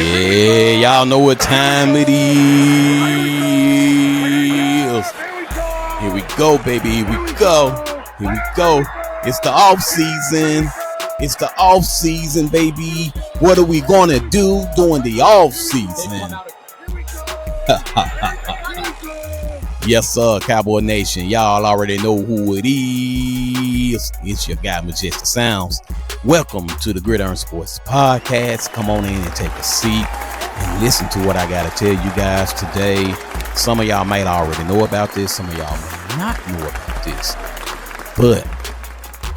Yeah, y'all know what time it is. Here we go, baby. Here we go. Here we go. It's the off season. It's the off season, baby. What are we gonna do during the off season? Yes, sir, Cowboy Nation. Y'all already know who it is. It's your guy, Majestic Sounds. Welcome to the Gridiron Sports Podcast. Come on in and take a seat and listen to what I got to tell you guys today. Some of y'all might already know about this. Some of y'all may not know about this. But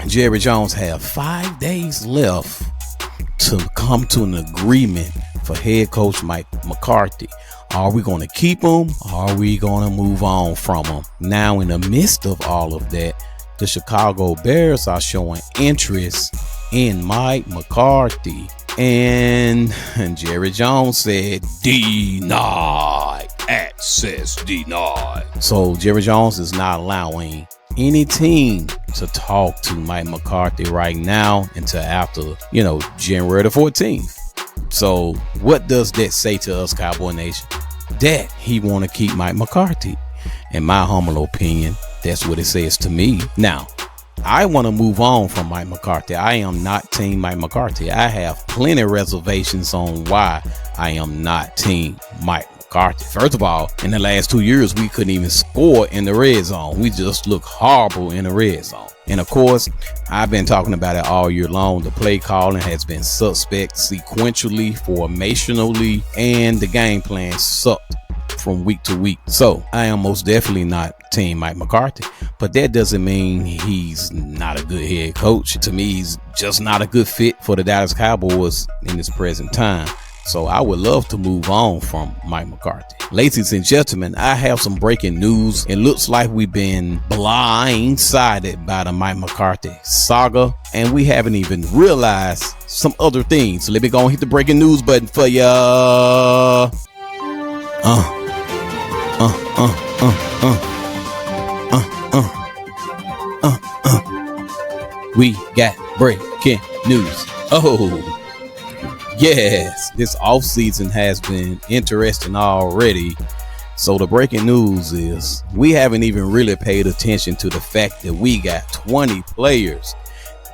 Jerry Jones have 5 days left to come to an agreement for head coach Mike McCarthy. Are we going to keep him? Or are we going to move on from him? Now, in the midst of all of that, the Chicago Bears are showing interest in Mike McCarthy. And Jerry Jones said, denied, access denied. So Jerry Jones is not allowing any team to talk to Mike McCarthy right now until after, January the 14th. So what does that say to us, Cowboy Nation? That he want to keep Mike McCarthy. In my humble opinion, that's what it says to me. Now, I want to move on from Mike McCarthy. I am not team Mike McCarthy. I have plenty of reservations on why I am not team Mike McCarthy. First of all, in the last 2 years, we couldn't even score in the red zone. We just look horrible in the red zone. And of course, I've been talking about it all year long. The play calling has been suspect sequentially, formationally, and the game plan sucked from week to week. So I am most definitely not team Mike McCarthy, but that doesn't mean he's not a good head coach. To me, he's just not a good fit for the Dallas Cowboys in this present time. So I would love to move on from Mike McCarthy. Ladies and gentlemen, I have some breaking news. It looks like we've been blindsided by the Mike McCarthy saga, and we haven't even realized some other things. So let me go and hit the breaking news button for ya. We got breaking news. Oh, yes, this offseason has been interesting already. So the breaking news is we haven't even really paid attention to the fact that we got 20 players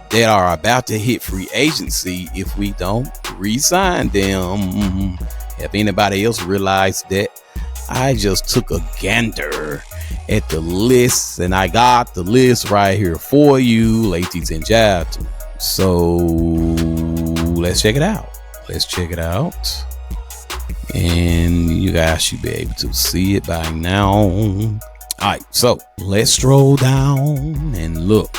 that are about to hit free agency if we don't re-sign them. Have anybody else realized that? I just took a gander at the list, and I got the list right here for you, ladies and gentlemen. So let's check it out. And you guys should be able to see it by now. All right, so let's stroll down and look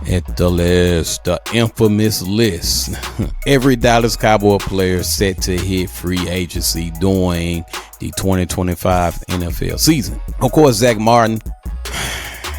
at the list, the infamous list. Every Dallas Cowboy player set to hit free agency during the 2025 NFL season. Of course, Zach Martin,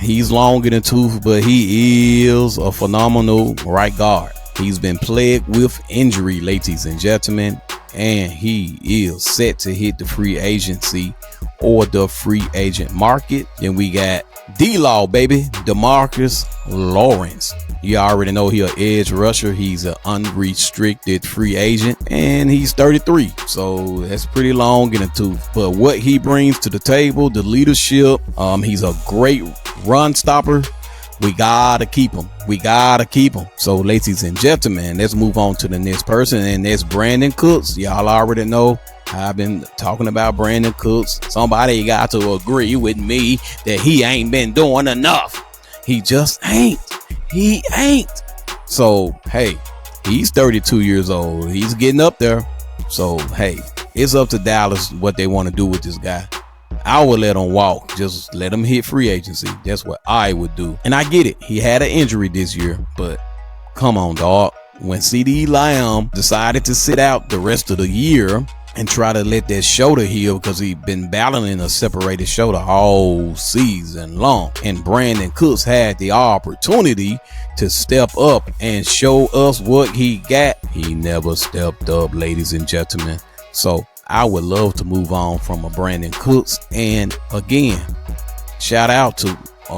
he's long in the tooth, but he is a phenomenal right guard. He's been plagued with injury, ladies and gentlemen, and he is set to hit the free agency or the free agent market. Then we got D-Law, baby, DeMarcus Lawrence. You already know he's an edge rusher. He's an unrestricted free agent, and he's 33. So that's pretty long in the tooth. But what he brings to the table, the leadership, he's a great run stopper. We gotta keep him. So, ladies and gentlemen, let's move on to the next person, and that's Brandon Cooks. Y'all already know I've been talking about Brandon Cooks. Somebody got to agree with me that he ain't been doing enough. He just ain't. So, hey, he's 32 years old. He's getting up there. So, hey, it's up to Dallas what they want to do with this guy. I would let him walk. Just let him hit free agency. That's what I would do. And I get it. He had an injury this year, but come on, dog. When CD Lamb decided to sit out the rest of the year and try to let that shoulder heal, because he'd been battling a separated shoulder all season long, and Brandon Cooks had the opportunity to step up and show us what he got, he never stepped up, ladies and gentlemen. So I would love to move on from a Brandon Cooks. And again, shout out to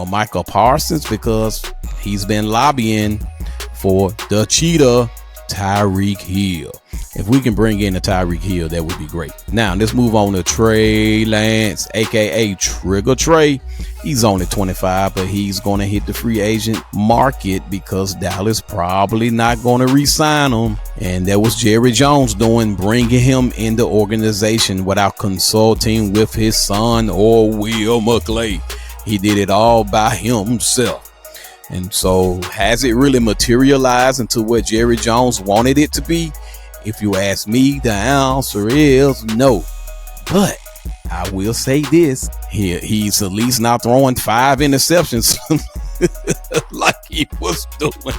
Michael Parsons, because he's been lobbying for the cheetah Tyreek Hill. If we can bring in a Tyreek Hill, that would be great. Now, let's move on to Trey Lance, a.k.a. Trigger Trey. He's only 25, but he's going to hit the free agent market because Dallas probably not going to re-sign him. And that was Jerry Jones doing, bringing him in the organization without consulting with his son or Will McClay. He did it all by himself. And so has it really materialized into what Jerry Jones wanted it to be? If you ask me, the answer is no. But I will say this, he's at least not throwing 5 interceptions like he was doing.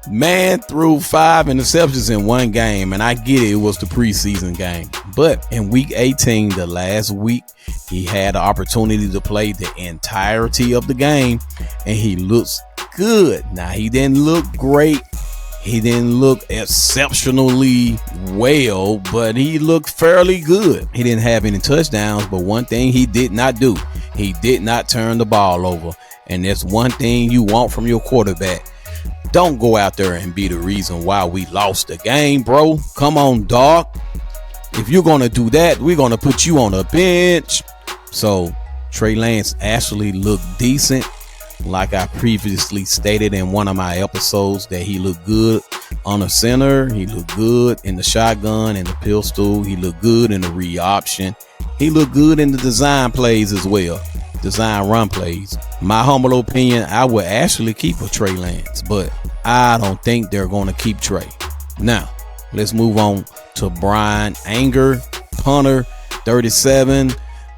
Man threw 5 interceptions in one game, and I get it was the preseason game. But in week 18, the last week, he had the opportunity to play the entirety of the game, and he looks good. Now, he didn't look great. He didn't look exceptionally well, but he looked fairly good. He didn't have any touchdowns, but one thing he did not do, he did not turn the ball over. And that's one thing you want from your quarterback. Don't go out there and be the reason why we lost the game, bro. Come on, dog. If you're going to do that, we're going to put you on the bench. So Trey Lance actually looked decent. Like I previously stated in one of my episodes, that he looked good on the center. He looked good in the shotgun and the pistol. He looked good in the read option. He looked good in the design plays as well. Design run plays. My humble opinion, I would actually keep a Trey Lance, but I don't think they're going to keep Trey. Now, let's move on to Brian Anger, punter, 37.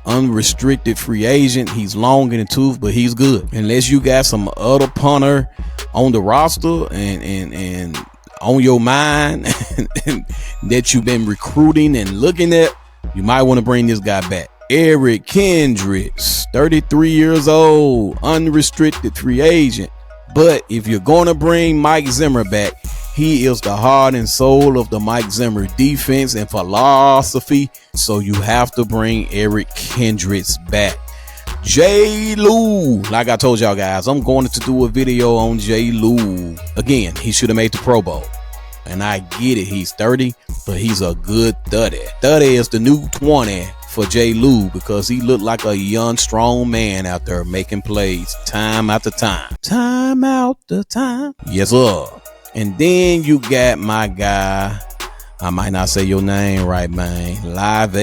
Unrestricted free agent. He's long in the tooth, but he's good. Unless you got some other punter on the roster and on your mind that you've been recruiting and looking at, you might want to bring this guy back. Eric Kendricks, 33 years old, unrestricted free agent. But if you're going to bring Mike Zimmer back, he is the heart and soul of the Mike Zimmer defense and philosophy. So you have to bring Eric Kendricks back. J. Lou, like I told y'all guys, I'm going to do a video on J. Lou. Again, he should have made the Pro Bowl. And I get it, he's 30, but he's a good 30. 30 is the new 20 for J. Lou because he looked like a young, strong man out there making plays time after time. Time after time. Yes, sir. And then you got my guy, I might not say your name right, man, Livell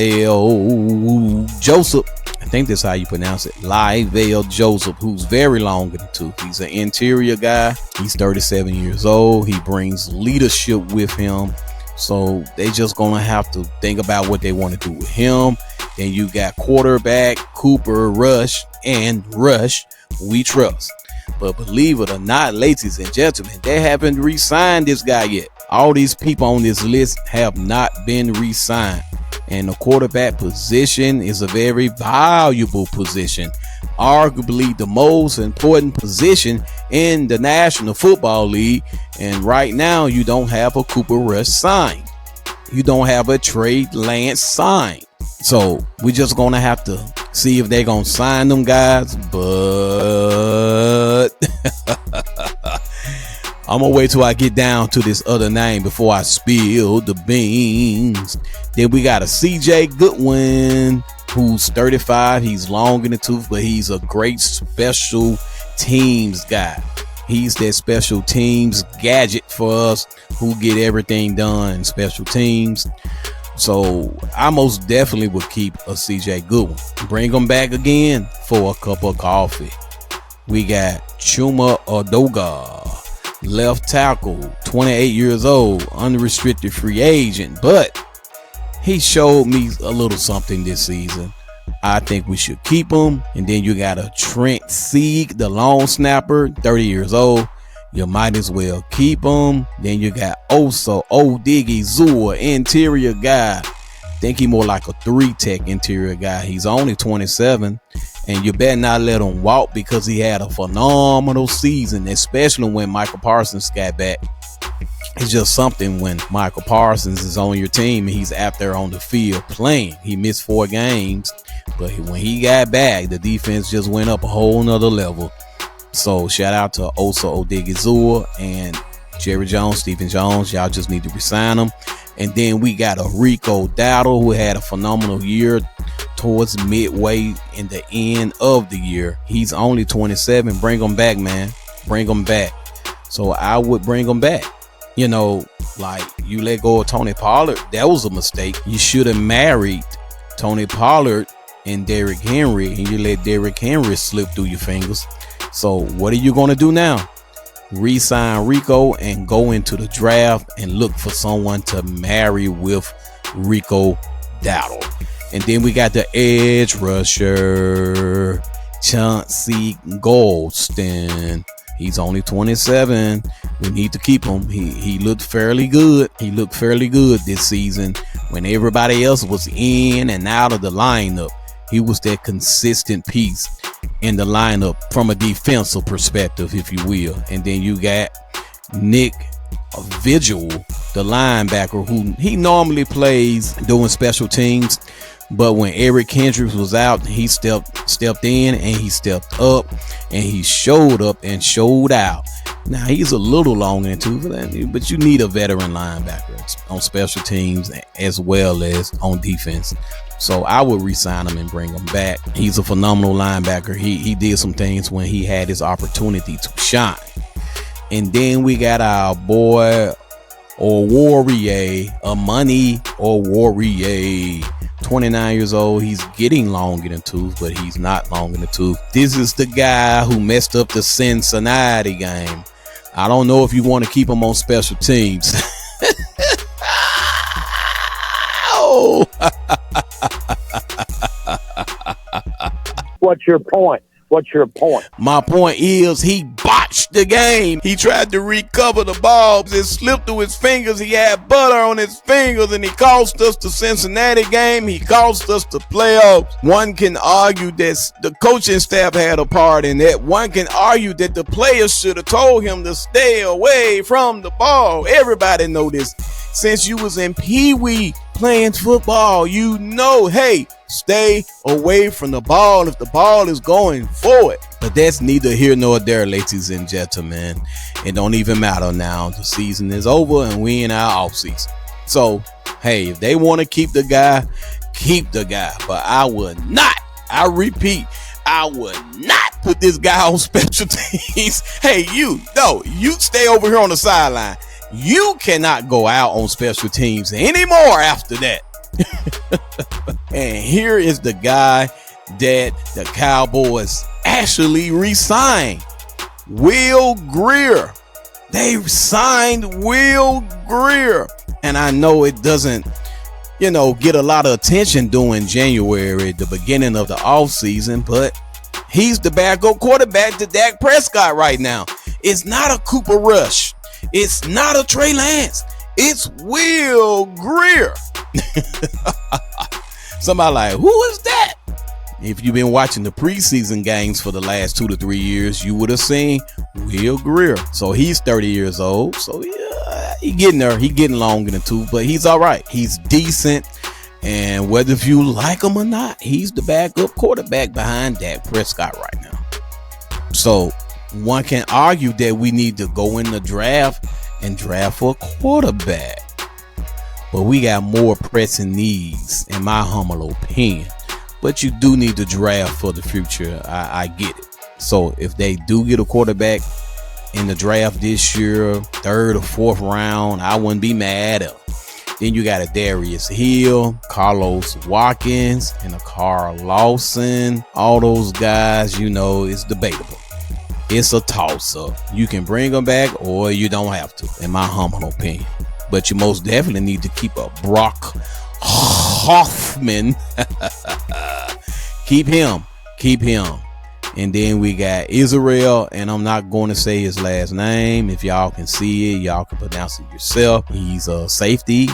Joseph. I think that's how you pronounce it. Livell Joseph, who's very long in the tooth. He's an interior guy. He's 37 years old. He brings leadership with him. So they just going to have to think about what they want to do with him. Then you got quarterback Cooper Rush and Rush we trust. But believe it or not, ladies and gentlemen, they haven't re-signed this guy yet. All these people on this list have not been re-signed. And the quarterback position is a very valuable position. Arguably the most important position in the National Football League. And right now, you don't have a Cooper Rush signed. You don't have a Trey Lance signed. So we're just going to have to see if they're going to sign them guys. But I'm going to wait till I get down to this other name before I spill the beans. Then we got a CJ Goodwin, who's 35. He's long in the tooth, but he's a great special teams guy. He's that special teams gadget for us who get everything done in special teams. So I most definitely would keep a CJ Goodwin. Bring him back again for a cup of coffee. We got Chuma Odoga, left tackle, 28 years old, unrestricted free agent, but he showed me a little something this season. I think we should keep him. And then you got a Trent Sieg, the long snapper, 30 years old. You might as well keep him. Then you got Oso Odigizua, interior guy. Think he more like a 3-tech interior guy. He's only 27. And you better not let him walk because he had a phenomenal season, especially when Michael Parsons got back. It's just something when Michael Parsons is on your team and he's out there on the field playing. He missed 4 games, but when he got back, the defense just went up a whole nother level. So shout out to Osa Odigizua, and Jerry Jones, Stephen Jones, y'all just need to resign him. And then we got a Rico Dowdle who had a phenomenal year towards midway in the end of the year. He's only 27. Bring him back, man. Bring him back. So I would bring him back. You know, like you let go of Tony Pollard. That was a mistake. You should have married Tony Pollard and Derrick Henry, and you let Derrick Henry slip through your fingers. So what are you going to do now? Re-sign Rico and go into the draft and look for someone to marry with Rico Dowdle. And then we got the edge rusher, Chauncey Golston. He's only 27. We need to keep him. He looked fairly good. He looked fairly good this season when everybody else was in and out of the lineup. He was that consistent piece in the lineup from a defensive perspective, if you will. And then you got Nick Vigil, the linebacker, who he normally plays doing special teams. But when Eric Kendricks was out, he stepped in and he stepped up and he showed up and showed out. Now he's a little long in the tooth, but you need a veteran linebacker on special teams as well as on defense. So I would re-sign him and bring him back. He's a phenomenal linebacker. He did some things when he had his opportunity to shine. And then we got our boy Amani Oruwariye. 29 years old. He's getting long in the tooth, but he's not long in the tooth. This is the guy who messed up the Cincinnati game. I don't know if you want to keep him on special teams. Oh. What's your point? My point is he botched the game. He tried to recover the ball. It slipped through his fingers. He had butter on his fingers, and he cost us the Cincinnati game. He cost us the playoffs. One can argue that the coaching staff had a part in that. One can argue that the players should have told him to stay away from the ball. Everybody know this. Since you was in Pee Wee playing football, you know, hey, stay away from the ball if the ball is going forward. But that's neither here nor there, ladies and gentlemen. It don't even matter now. The season is over and we in our off season. So, hey, if they want to keep the guy, keep the guy. But I would not, I repeat, I would not put this guy on special teams. Hey, you stay over here on the sideline. You cannot go out on special teams anymore after that. And here is the guy that the Cowboys actually re-signed, Will Grier. They signed Will Grier. And I know it doesn't, get a lot of attention during January, the beginning of the offseason, but he's the backup quarterback to Dak Prescott right now. It's not a Cooper Rush. It's not a Trey Lance. It's Will Grier. Somebody like, who is that? If you've been watching the preseason games for the last 2 to 3 years, you would have seen Will Grier. So he's 30 years old. So yeah, he getting there. He getting long in the tooth, but he's all right. He's decent. And whether if you like him or not, he's the backup quarterback behind Dak Prescott right now. So one can argue that we need to go in the draft and draft for a quarterback. But we got more pressing needs, in my humble opinion. But you do need to draft for the future. I get it. So if they do get a quarterback in the draft this year, 3rd or 4th round, I wouldn't be mad at them. Then you got a Darius Hill, Carlos Watkins, and a Carl Lawson. All those guys, it's debatable. It's a toss-up. You can bring them back or you don't have to, in my humble opinion. But you most definitely need to keep a Brock Hoffman. Keep him. And then we got Israel, and I'm not going to say his last name. If y'all can see it, y'all can pronounce it yourself. He's a safety,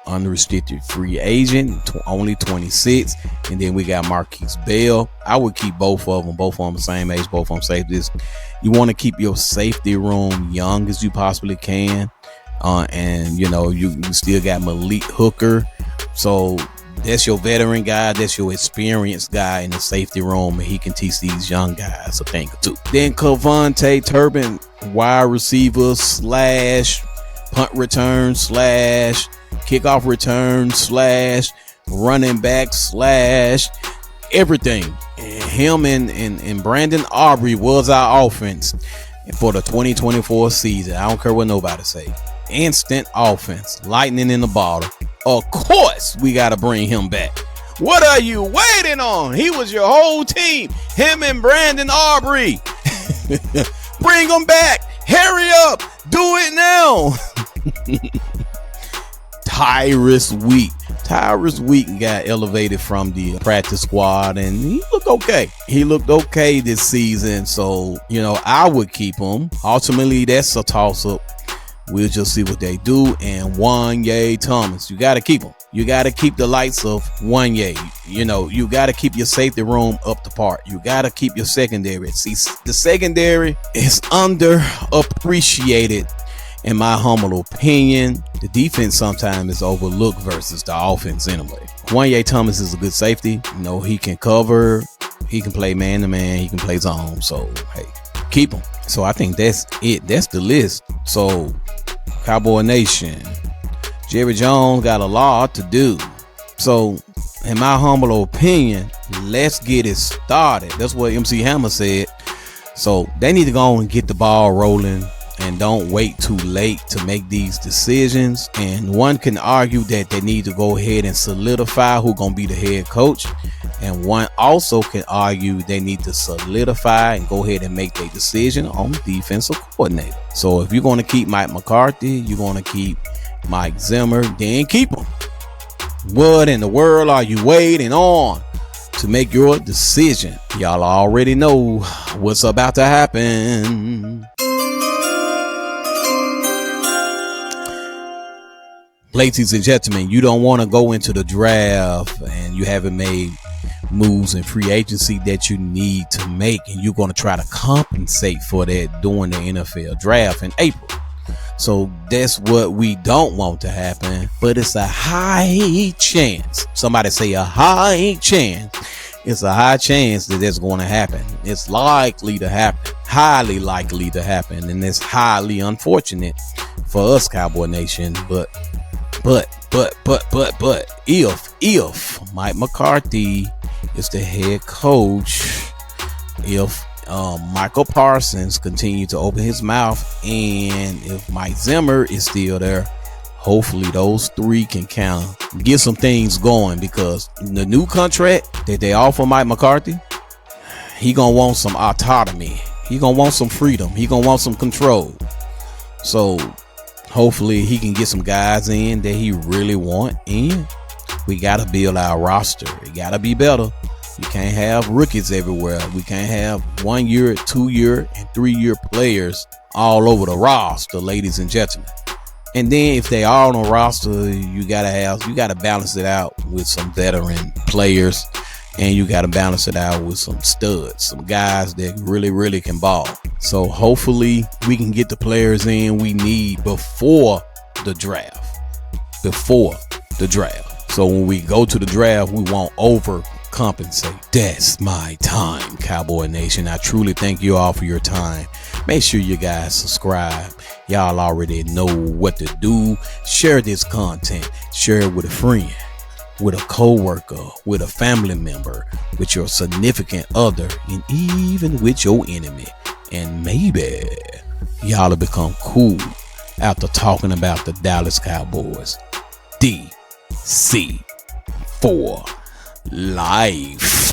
unrestricted free agent, only 26. And then we got Marquise Bell. I would keep both of them the same age, both of them safeties. You want to keep your safety room young as you possibly can. And you still got Malik Hooker. So that's your veteran guy. That's your experienced guy in the safety room. And he can teach these young guys a thing or two. Then Cavante Turpin, wide receiver slash punt return slash kickoff return slash running back slash everything. Him and Brandon Aubrey was our offense for the 2024 season. I don't care what nobody say. Instant offense, lightning in the bottle. Of course, we got to bring him back. What are you waiting on? He was your whole team. Him and Brandon Aubrey. Bring him back. Hurry up. Do it now. Tyrus Wheat got elevated from the practice squad, and he looked okay. He looked okay this season, so, I would keep him. Ultimately, that's a toss-up. We'll just see what they do. And Wanye Thomas, you got to keep him. You got to keep the lights of Wanye. You got to keep your safety room up to par. You got to keep your secondary. See, the secondary is underappreciated. In my humble opinion, the defense sometimes is overlooked versus the offense anyway. Wanye Thomas is a good safety. He can cover. He can play man-to-man. He can play zone. So, hey, keep him. So, I think that's it. That's the list. So, Cowboy Nation, Jerry Jones got a lot to do. So, in my humble opinion, let's get it started. That's what MC Hammer said. So, they need to go on and get the ball rolling. And don't wait too late to make these decisions. And one can argue that they need to go ahead and solidify who's going to be the head coach. And one also can argue they need to solidify and go ahead and make their decision on defensive coordinator. So if you're going to keep Mike McCarthy, you're going to keep Mike Zimmer, then keep him. What in the world are you waiting on to make your decision? Y'all already know what's about to happen. Ladies and gentlemen, you don't want to go into the draft and you haven't made moves in free agency that you need to make, and you're going to try to compensate for that during the NFL draft in April. So that's what we don't want to happen, but it's a high chance. Somebody say a high chance. It's a high chance that that's going to happen. It's likely to happen, highly likely to happen, and it's highly unfortunate for us, Cowboy Nation, but if Mike McCarthy is the head coach, if Michael Parsons continue to open his mouth, and if Mike Zimmer is still there, hopefully those three can kind of get some things going, because the new contract that they offer Mike McCarthy, he gonna want some autonomy. He gonna want some freedom. He gonna want some control. So hopefully he can get some guys in that he really want in. We got to build our roster. It got to be better. You can't have rookies everywhere. We can't have 1 year, 2 year, and 3 year players all over the roster, ladies and gentlemen. And then if they are on the roster, you got to balance it out with some veteran players, and you got to balance it out with some studs, some guys that really, really can ball. So hopefully we can get the players in we need before the draft. So when we go to the draft, we won't overcompensate. That's my time, Cowboy Nation. I truly thank you all for your time. Make sure you guys subscribe. Y'all already know what to do. Share this content. Share it with a friend, with a co-worker, with a family member, with your significant other, and even with your enemy. And maybe y'all have become cool after talking about the Dallas Cowboys. DC for life.